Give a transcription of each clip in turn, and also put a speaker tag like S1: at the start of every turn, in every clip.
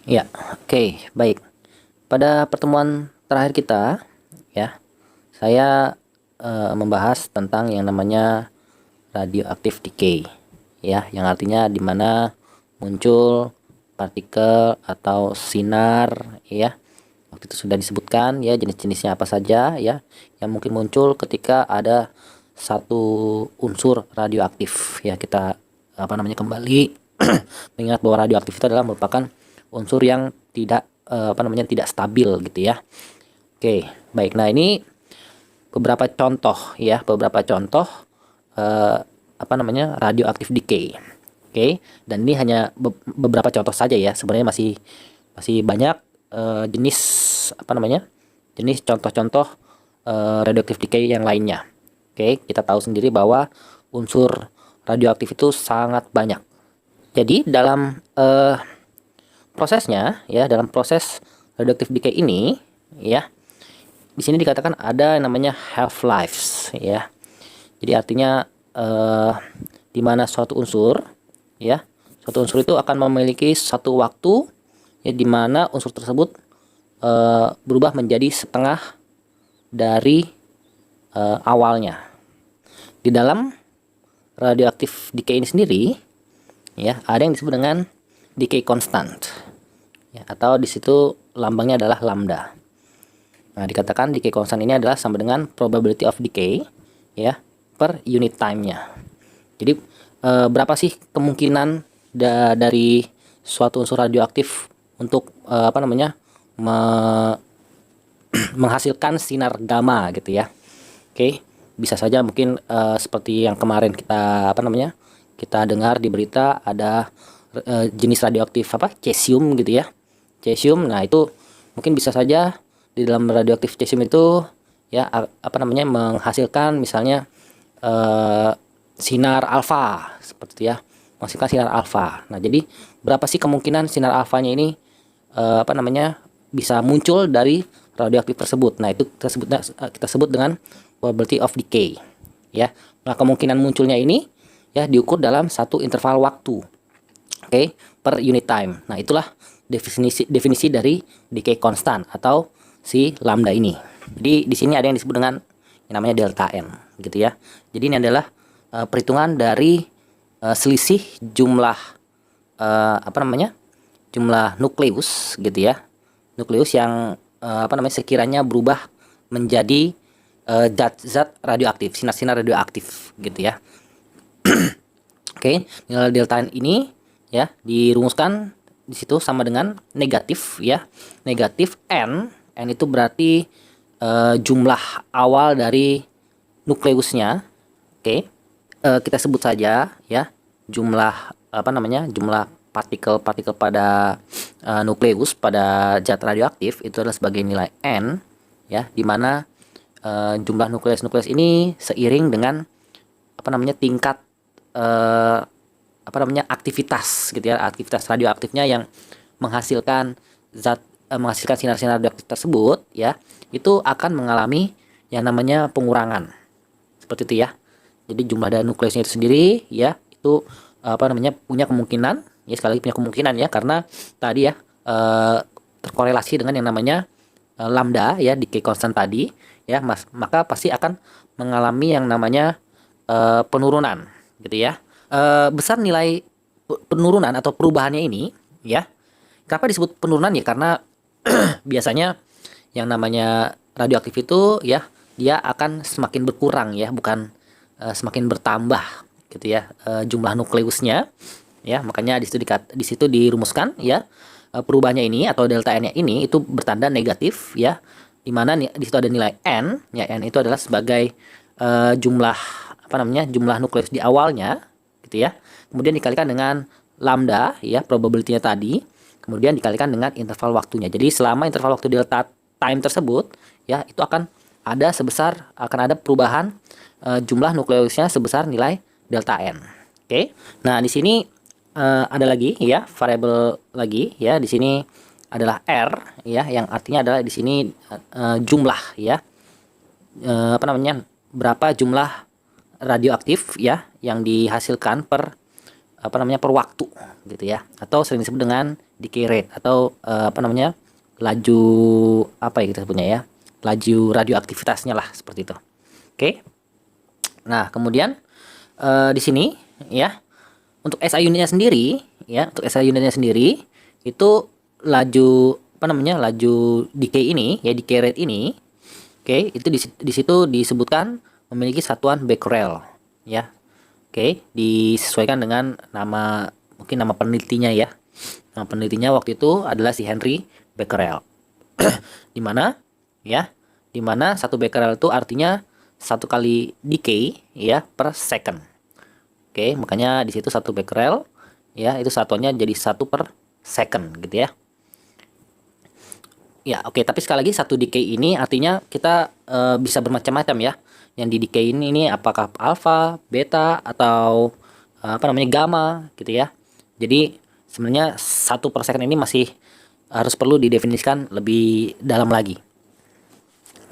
S1: Ya, oke, baik. Pada pertemuan terakhir kita, ya, saya membahas tentang yang namanya radioactive decay, ya, yang artinya di mana muncul partikel atau sinar, ya. Waktu itu sudah disebutkan, ya, jenis-jenisnya apa saja, ya, yang mungkin muncul ketika ada satu unsur radioaktif, ya. Kita kembali mengingat bahwa radioaktif itu adalah merupakan unsur yang tidak stabil gitu ya. Oke, baik. Nah, ini beberapa contoh ya, beberapa contoh eh, radioactive decay. Oke, dan ini hanya beberapa contoh saja ya. Sebenarnya masih masih banyak jenis jenis contoh-contoh radioactive decay yang lainnya. Oke, kita tahu sendiri bahwa unsur radioaktif itu sangat banyak. Jadi dalam prosesnya, ya, dalam proses radioactive decay ini, ya, di sini dikatakan ada yang namanya half lives, ya. Jadi artinya di mana suatu unsur, ya, suatu unsur itu akan memiliki satu waktu, ya, di mana unsur tersebut berubah menjadi setengah dari awalnya. Di dalam radioactive decay ini sendiri, ya, ada yang disebut dengan decay constant, ya, atau di situ lambangnya adalah lambda. Nah, dikatakan decay constant ini adalah sama dengan probability of decay, ya, per unit time-nya. Jadi berapa sih kemungkinan dari suatu unsur radioaktif untuk menghasilkan sinar gamma gitu ya. Oke, bisa saja mungkin seperti yang kemarin kita dengar di berita ada jenis radioaktif cesium gitu ya. Cesium. Nah, itu mungkin bisa saja di dalam radioaktif cesium itu, ya, menghasilkan misalnya sinar alfa seperti ya, menghasilkan sinar alfa. Nah, jadi berapa sih kemungkinan sinar alfanya ini bisa muncul dari radioaktif tersebut. Nah, itu kita sebut dengan probability of decay, ya. Nah, kemungkinan munculnya ini, ya, diukur dalam satu interval waktu, oke, per unit time. Nah, itulah definisi dari decay constant atau si lambda ini. Jadi di sini ada yang disebut dengan yang namanya delta n gitu ya. Jadi ini adalah perhitungan dari selisih jumlah jumlah nukleus gitu ya. Nukleus yang sekiranya berubah menjadi zat-zat radioaktif, sinar-sinar radioaktif gitu ya. Oke, nilai delta n ini, ya, dirumuskan di situ sama dengan negatif, ya. Negatif n itu berarti jumlah awal dari nukleusnya. Oke. Kita sebut saja, ya, jumlah jumlah partikel-partikel pada nukleus pada zat radioaktif itu adalah sebagai nilai n, ya, di mana jumlah nukleus ini seiring dengan tingkat aktivitas gitu ya, aktivitas radioaktifnya yang menghasilkan menghasilkan sinar-sinar radioaktif tersebut, ya, itu akan mengalami yang namanya pengurangan seperti itu ya. Jadi jumlah dari nukleusnya itu sendiri, ya, itu punya kemungkinan, ya, sekali lagi punya kemungkinan, ya, karena tadi, ya, terkorelasi dengan yang namanya lambda, ya, decay constant tadi, ya, maka pasti akan mengalami yang namanya penurunan gitu ya. Besar nilai penurunan atau perubahannya ini, ya. Kenapa disebut penurunan? Ya karena biasanya yang namanya radioaktif itu, ya, dia akan semakin berkurang, ya, bukan semakin bertambah gitu ya, jumlah nukleusnya, ya. Makanya di situ dirumuskan, ya, perubahannya ini atau delta n-nya ini itu bertanda negatif, ya, di mana di situ ada nilai n, ya, n itu adalah sebagai jumlah jumlah nukleus di awalnya gitu ya, kemudian dikalikan dengan lambda, ya, probability-nya tadi, kemudian dikalikan dengan interval waktunya. Jadi selama interval waktu delta time tersebut, ya, itu akan ada perubahan jumlah nukleusnya sebesar nilai delta n. Oke. Nah, di sini ada lagi, ya, variabel lagi, ya, di sini adalah r, ya, yang artinya adalah di sini jumlah, ya, berapa jumlah radioaktif, ya, yang dihasilkan per per waktu gitu ya, atau sering disebut dengan decay rate atau laju apa ya kita sebutnya ya, laju radioaktivitasnya lah seperti itu. Oke. Nah, kemudian di sini ya, untuk SI unitnya sendiri ya, untuk SI unitnya sendiri itu laju laju decay ini ya, decay rate ini, oke, itu di situ disebutkan memiliki satuan becquerel ya. Oke, disesuaikan dengan mungkin nama penelitinya ya. Nama penelitinya waktu itu adalah si Henry Becquerel. Dimana ya, dimana 1 becquerel itu artinya 1 kali decay ya per second. Oke, makanya di situ 1 becquerel ya, itu satuannya jadi 1 per second gitu ya. Ya, oke, tapi sekali lagi 1 decay ini artinya kita bisa bermacam-macam ya. Yang di decay ini apakah alpha, beta, atau gamma gitu ya. Jadi sebenarnya 1 per second ini masih harus perlu didefinisikan lebih dalam lagi.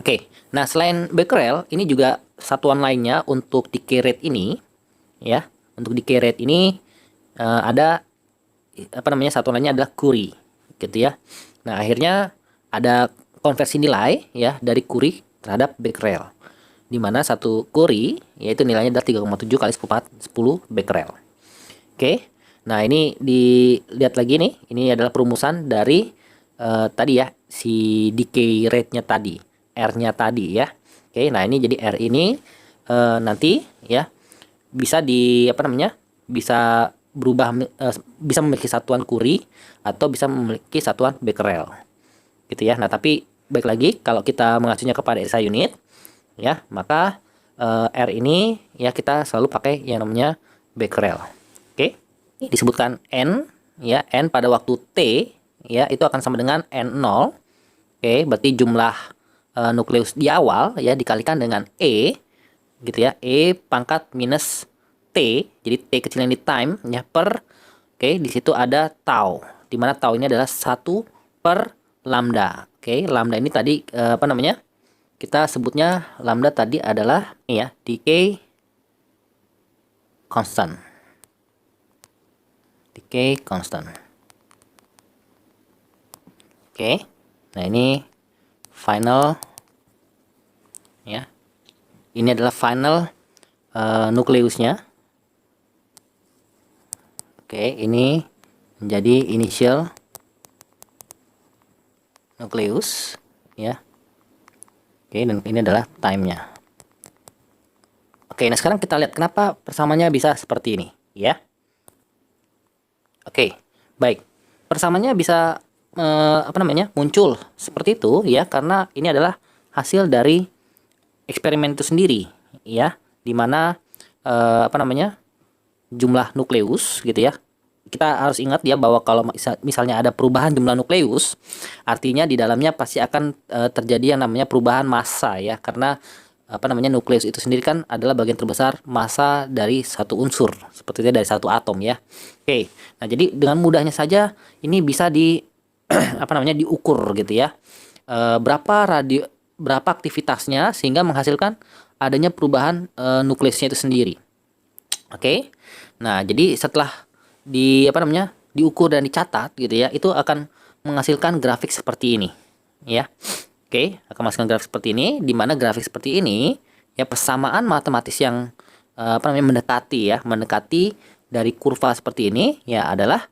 S1: Oke, nah selain becquerel, ini juga satuan lainnya untuk decay rate ini ya. Untuk decay rate ini ada satuan lainnya adalah Curie gitu ya. Nah, akhirnya ada konversi nilai ya dari Curie terhadap becquerel, di mana 1 Curie yaitu nilainya adalah 3,7 kali 10 becquerel. Oke. Nah, ini dilihat lagi nih, ini adalah perumusan dari tadi ya, si decay rate-nya tadi, R-nya tadi ya. Oke, nah ini jadi R ini nanti ya bisa bisa berubah, bisa memiliki satuan Curie atau bisa memiliki satuan becquerel gitu ya. Nah, tapi baik lagi kalau kita mengacunya kepada SI unit ya, maka R ini ya kita selalu pakai yang namanya becquerel. Oke. Disebutkan N ya, N pada waktu T ya itu akan sama dengan N0. Oke, berarti jumlah nukleus di awal ya dikalikan dengan E gitu ya, E pangkat minus T, jadi T kecilnya ini time ya, per, oke, di situ ada tau, di mana tau ini adalah 1 per lambda. Oke, lambda ini tadi kita sebutnya lambda tadi adalah ya decay constant. Decay constant. Oke. Nah, ini final ya. Ini adalah final nukleusnya. Oke, ini menjadi initial nukleus ya. Oke, dan ini adalah time-nya. Oke, nah sekarang kita lihat kenapa persamaannya bisa seperti ini ya. Oke, baik. Persamaannya bisa muncul seperti itu ya, karena ini adalah hasil dari eksperimen itu sendiri ya, dimana jumlah nukleus gitu ya. Kita harus ingat ya bahwa kalau misalnya ada perubahan jumlah nukleus, artinya di dalamnya pasti akan terjadi yang namanya perubahan massa ya, karena nukleus itu sendiri kan adalah bagian terbesar massa dari satu unsur, seperti itu dari satu atom ya. Oke, nah jadi dengan mudahnya saja ini bisa diukur gitu ya, berapa aktivitasnya sehingga menghasilkan adanya perubahan nukleusnya itu sendiri. Oke, nah jadi setelah diukur dan dicatat gitu ya, itu akan menghasilkan grafik seperti ini ya. Oke, akan menghasilkan grafik seperti ini, di mana grafik seperti ini ya persamaan matematis yang mendekati dari kurva seperti ini ya adalah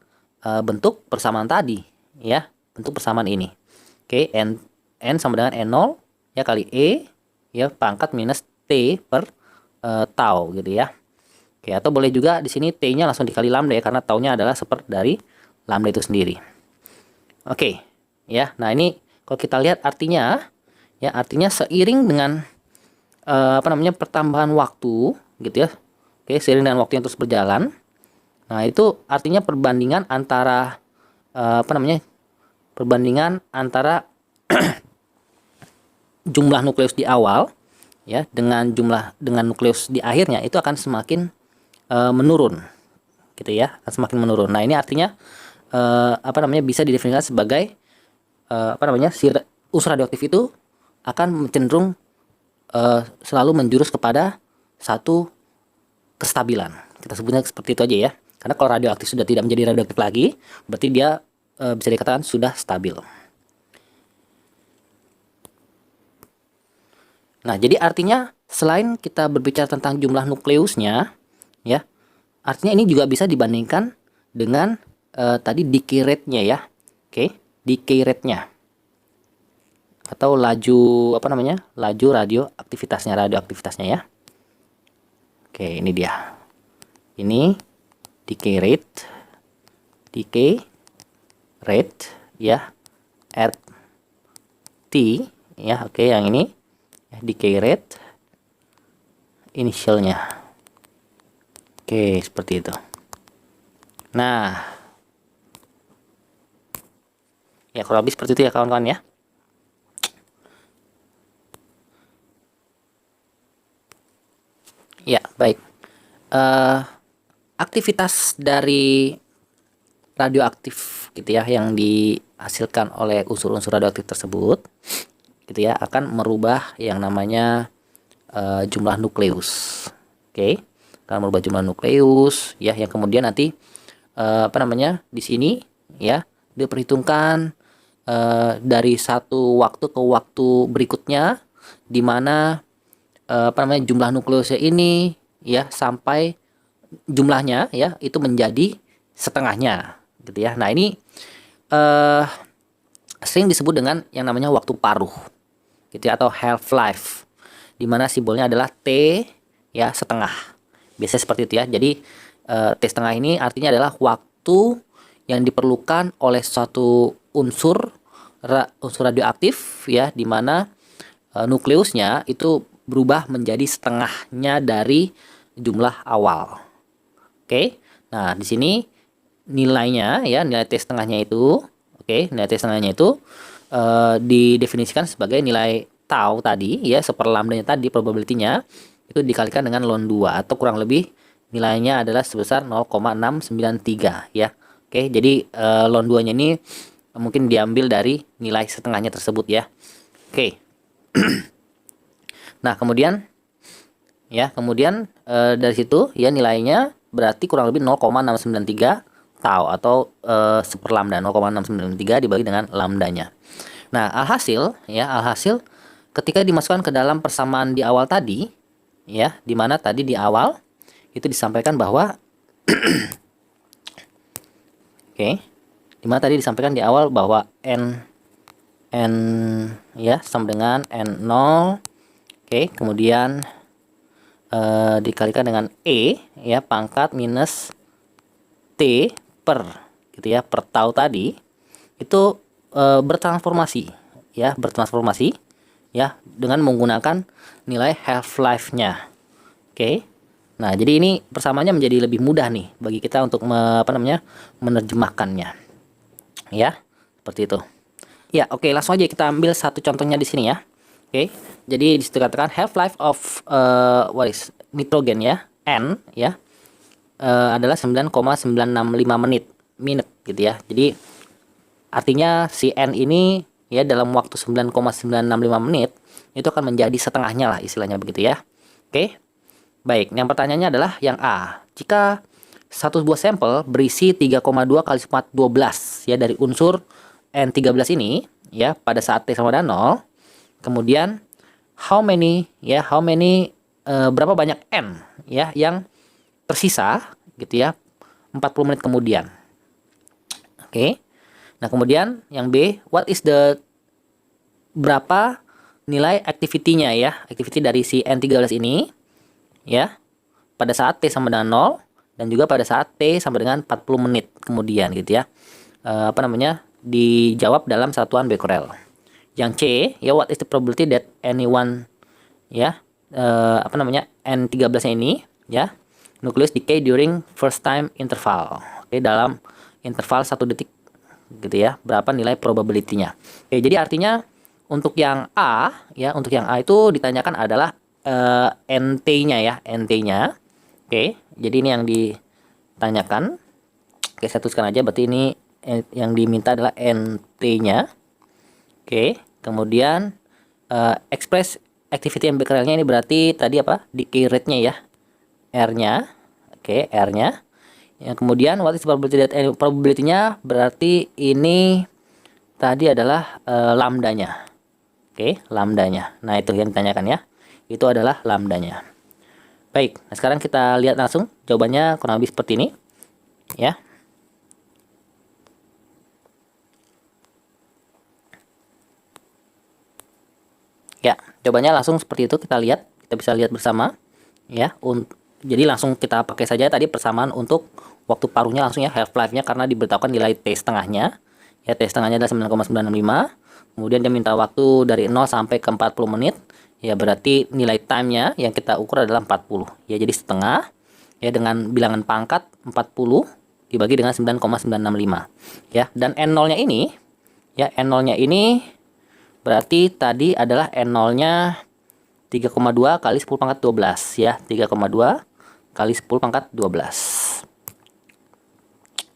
S1: bentuk persamaan tadi ya, bentuk persamaan ini. Oke, n sama dengan n0 ya kali E ya pangkat minus T per tau gitu ya. Oke, atau boleh juga di sini T-nya langsung dikali lambda ya, karena taunya adalah seper dari lambda itu sendiri. Oke, ya. Nah, ini kalau kita lihat artinya seiring dengan pertambahan waktu gitu ya. Oke, seiring dengan waktu yang terus berjalan. Nah, itu artinya perbandingan antara perbandingan antara jumlah nukleus di awal ya dengan nukleus di akhirnya itu akan semakin menurun gitu ya, akan semakin menurun. Nah, ini artinya bisa didefinisikan sebagai si unsur radioaktif itu akan cenderung selalu menjurus kepada satu kestabilan. Kita sebutnya seperti itu aja ya. Karena kalau radioaktif sudah tidak menjadi radioaktif lagi, berarti dia bisa dikatakan sudah stabil. Nah, jadi artinya selain kita berbicara tentang jumlah nukleusnya, ya, artinya ini juga bisa dibandingkan dengan tadi decay rate-nya ya. Oke, decay rate-nya atau laju apa namanya? Laju radioaktivitasnya ya. Oke, ini dia. Ini decay rate ya at T ya. Oke, yang ini decay rate initialnya. Oke, seperti itu. Nah, ya kurang lebih seperti itu ya kawan-kawan ya. Ya, baik. Aktivitas dari radioaktif gitu ya yang dihasilkan oleh unsur-unsur radioaktif tersebut gitu ya akan merubah yang namanya jumlah nukleus. Oke, akan merubah jumlah nukleus ya yang kemudian nanti di sini ya diperhitungkan dari satu waktu ke waktu berikutnya di mana jumlah nukleusnya ini ya sampai jumlahnya ya itu menjadi setengahnya gitu ya. Nah, ini sering disebut dengan yang namanya waktu paruh gitu ya, atau half life, di mana simbolnya adalah T ya setengah. Biasanya seperti itu ya. Jadi T setengah ini artinya adalah waktu yang diperlukan oleh suatu unsur radioaktif ya, di mana nukleusnya itu berubah menjadi setengahnya dari jumlah awal. Oke. Nah, di sini nilainya ya, nilai T setengahnya itu, nilai T setengahnya itu didefinisikan sebagai nilai tau tadi ya, seperlambdanya tadi, probability-nya itu dikalikan dengan ln 2 atau kurang lebih nilainya adalah sebesar 0,693 ya. Oke, jadi ln 2-nya ini mungkin diambil dari nilai setengahnya tersebut ya. Oke. Nah, kemudian dari situ ya nilainya berarti kurang lebih 0,693 tau atau seperlambda, 0,693 dibagi dengan lambdanya. Nah, alhasil ketika dimasukkan ke dalam persamaan di awal tadi ya, di mana tadi di awal itu disampaikan bahwa dimana tadi disampaikan di awal bahwa n ya sama dengan n0, kemudian dikalikan dengan e ya pangkat minus t per gitu ya, per tau tadi itu bertransformasi ya dengan menggunakan nilai half life-nya. Nah, jadi ini persamaannya menjadi lebih mudah nih bagi kita untuk menerjemahkannya. Ya, seperti itu. Ya, langsung aja kita ambil satu contohnya di sini ya. Jadi di situ katakan half life of nitrogen ya, N ya, adalah 9,965 menit gitu ya. Jadi artinya si N ini ya dalam waktu 9,965 menit itu akan menjadi setengahnya lah istilahnya begitu ya. Baik, yang pertanyaannya adalah yang A. Jika satu buah sampel berisi 3,2 kali 12 ya dari unsur N13 ini ya pada saat T sama dengan 0, kemudian berapa banyak N ya yang tersisa gitu ya 40 menit kemudian. Nah, kemudian yang B, what is the berapa nilai activity-nya ya, activity dari si N13 ini ya pada saat T sama dengan 0 dan juga pada saat T sama dengan 40 menit kemudian gitu ya. Dijawab dalam satuan Becquerel. Yang C, ya what is the probability that anyone ya N13-nya ini ya nucleus decay during first time interval. Dalam interval 1 detik gitu ya. Berapa nilai probability-nya. Jadi artinya untuk yang A ya, untuk yang A itu ditanyakan adalah NT-nya ya, NT-nya. Jadi ini yang ditanyakan. Saya tuliskan aja, berarti ini yang diminta adalah NT-nya. Kemudian express activity and Becquerel-nya ini berarti tadi apa? Decay rate-nya ya. R-nya. R-nya. Yang kemudian what is probability that probability-nya berarti ini tadi adalah lambdanya. Oke, lambdanya. Nah, itu yang ditanyakan ya. Itu adalah lambdanya. Baik, nah sekarang kita lihat langsung jawabannya kurang lebih seperti ini ya. Ya, jawabannya langsung seperti itu, kita lihat, kita bisa lihat bersama ya. Jadi langsung kita pakai saja tadi persamaan untuk waktu paruhnya langsung ya, half life-nya, karena diberitahukan nilai T setengahnya. Ya, T setengahnya adalah 9,965. Kemudian dia minta waktu dari 0 sampai ke 40 menit. Ya, berarti nilai time-nya yang kita ukur adalah 40. Ya, jadi setengah ya dengan bilangan pangkat 40 dibagi dengan 9,965. Ya, dan N0-nya ini ya, N0-nya ini berarti tadi adalah N0-nya 3,2 kali 10 pangkat 12 ya, 3,2 kali 10 pangkat 12.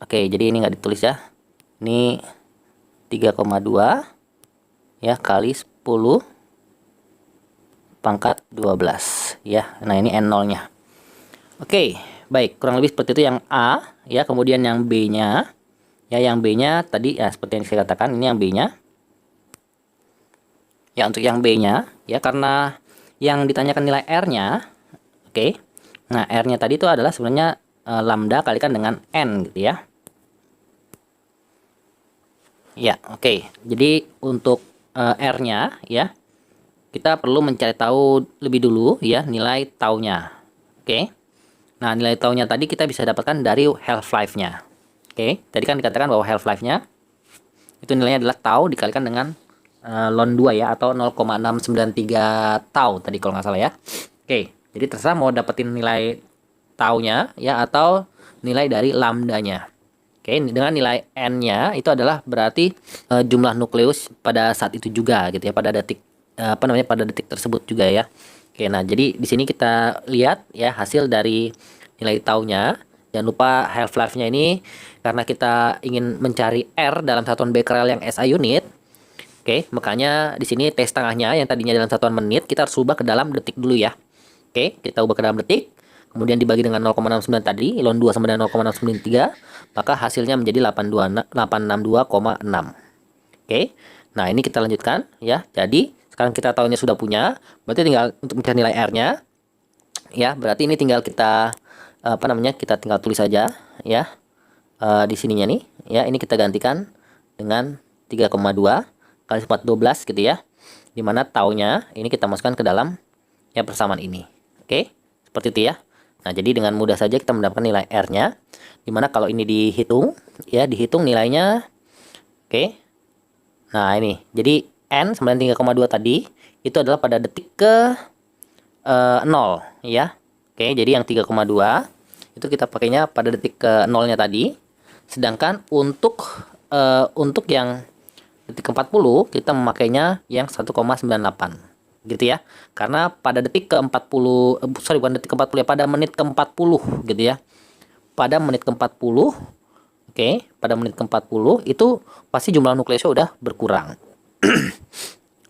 S1: Oke, jadi ini nggak ditulis ya. Ini 3,2 ya kali 10 pangkat 12 ya. Nah, ini N0-nya. Oke, baik, kurang lebih seperti itu yang A ya. Kemudian yang B-nya ya, yang B-nya tadi ya seperti yang saya katakan, ini yang B-nya. Ya, untuk yang B-nya ya, karena yang ditanyakan nilai R-nya. Oke. Nah, R-nya tadi itu adalah sebenarnya lambda kalikan dengan N gitu ya. Ya, oke. Jadi untuk R-nya ya, kita perlu mencari tahu lebih dulu ya nilai tau-nya. Oke. Nah, nilai tau-nya tadi kita bisa dapatkan dari half life-nya. Oke, tadi kan dikatakan bahwa half life-nya itu nilainya adalah tau dikalikan dengan ln 2 ya, atau 0,693 tau tadi kalau nggak salah ya. Oke, jadi terserah mau dapetin nilai taunya ya atau nilai dari lambdanya. Oke, dengan nilai n-nya itu adalah berarti jumlah nukleus pada saat itu juga gitu ya, pada detik pada detik tersebut juga ya. Oke, nah jadi di sini kita lihat ya hasil dari nilai taunya. Jangan lupa half life-nya ini karena kita ingin mencari R dalam satuan becquerel yang SI unit. Oke, makanya di sini T setengahnya yang tadinya dalam satuan menit kita harus ubah ke dalam detik dulu ya. Oke, kita ubah ke dalam detik, kemudian dibagi dengan 0,69 tadi, ln 2 sama dengan 0,693, maka hasilnya menjadi 862,6. Oke, nah ini kita lanjutkan ya. Jadi sekarang kita tahunya sudah punya, berarti tinggal untuk mencari nilai R-nya ya, berarti ini tinggal kita kita tinggal tulis saja ya di sininya nih ya, ini kita gantikan dengan 3,2 kali 412 gitu ya, dimana taunya ini kita masukkan ke dalam ya persamaan ini. Oke, seperti itu ya. Nah, jadi dengan mudah saja kita mendapatkan nilai R-nya, dimana kalau ini dihitung ya, dihitung nilainya. Oke, nah ini jadi N sama dengan 3,2 tadi itu adalah pada detik ke 0 ya. Oke, jadi yang 3,2 itu kita pakainya pada detik ke 0-nya tadi, sedangkan untuk yang detik ke-40 kita memakainya yang 1,98 gitu ya. Karena pada detik ke-40 bukan detik ke-40 ya, pada menit ke-40 gitu ya. Pada menit ke-40, oke, pada menit ke-40 itu pasti jumlah nukleusnya udah berkurang.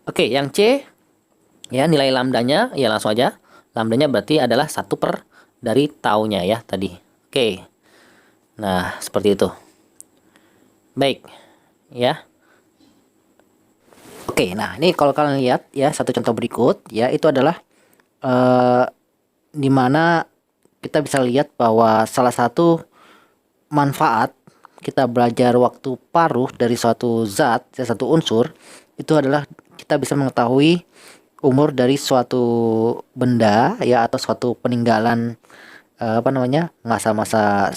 S1: Oke, yang C ya, nilai lambdanya ya langsung aja. Lambdanya berarti adalah 1 per dari taunya ya tadi. Oke. Nah, seperti itu. Baik. Ya. Oke, nah ini kalau kalian lihat ya, satu contoh berikut ya, itu adalah dimana kita bisa lihat bahwa salah satu manfaat kita belajar waktu paruh dari suatu zat ya, satu unsur, itu adalah kita bisa mengetahui umur dari suatu benda ya, atau suatu peninggalan masa-masa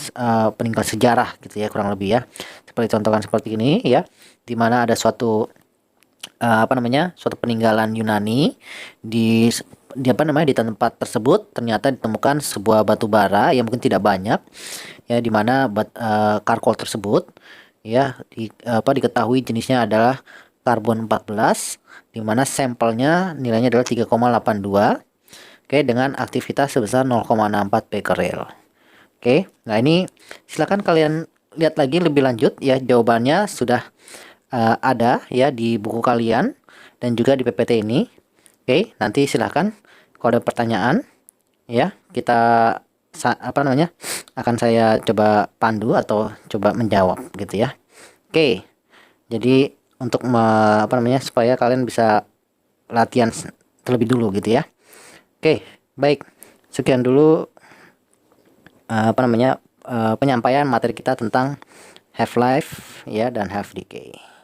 S1: peninggalan sejarah gitu ya, kurang lebih ya. Seperti contohkan seperti ini ya, dimana ada suatu suatu peninggalan Yunani di tempat tersebut ternyata ditemukan sebuah batu bara yang mungkin tidak banyak ya, dimana karkol tersebut ya diketahui jenisnya adalah karbon 14, dimana sampelnya nilainya adalah 3,82, oke, dengan aktivitas sebesar 0,64 becquerel. Oke, nah ini silakan kalian lihat lagi lebih lanjut ya, jawabannya sudah ada ya di buku kalian dan juga di PPT ini. Oke, nanti silahkan kalau ada pertanyaan ya, kita akan saya coba pandu atau coba menjawab gitu ya. Oke. Jadi untuk supaya kalian bisa latihan terlebih dulu gitu ya. Oke, baik. Sekian dulu penyampaian materi kita tentang Half-Life ya dan Half Decay.